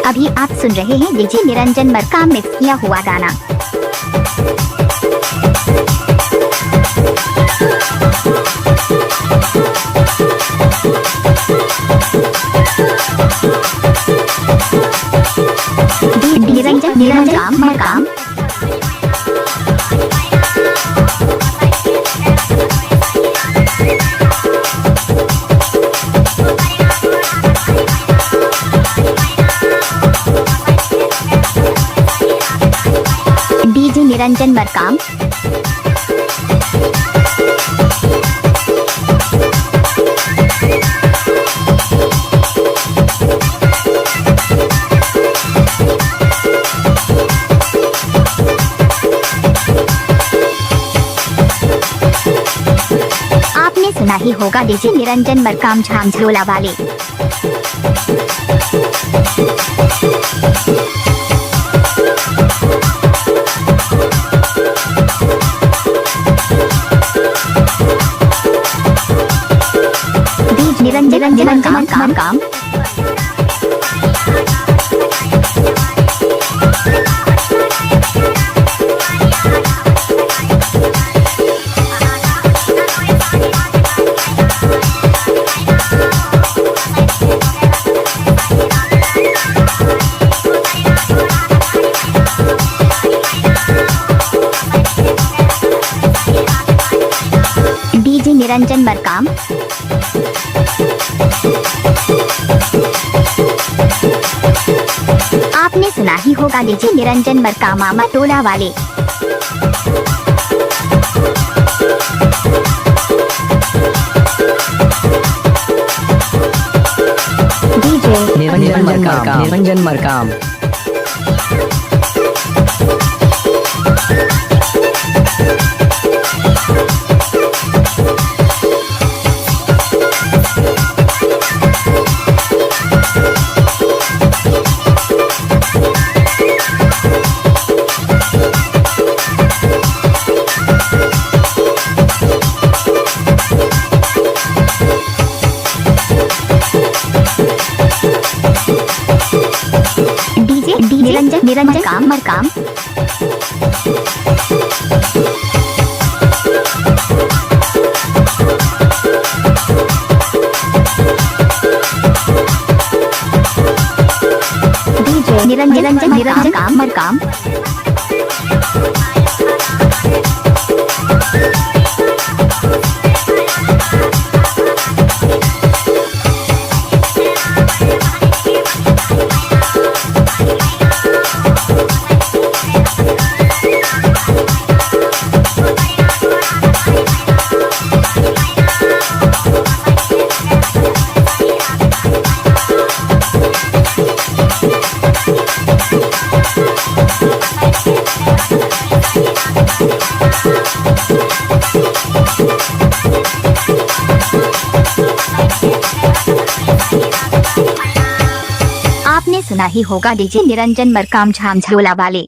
अभी आप सुन रहे हैं डीजे निरंजन मरकाम मिक्स किया हुआ गाना। निरंजन निरंजन मरकाम। डीजे निरंजन मरकाम। आपने सुना ही होगा डीजे निरंजन मरकाम झांझोला वाले। निरंजन निरंजन मरकाम। डीजे निरंजन मरकाम। आपने सुना ही होगा डीजे निरंजन मरकाम मामा टोला वाले। DJ Niranjan Markam. DJ Niranjan Niranjan Markam. DJ Niranjan Niranjan Markam. आपने सुना ही होगा डीजे निरंजन मरकाम झांझोला वाले।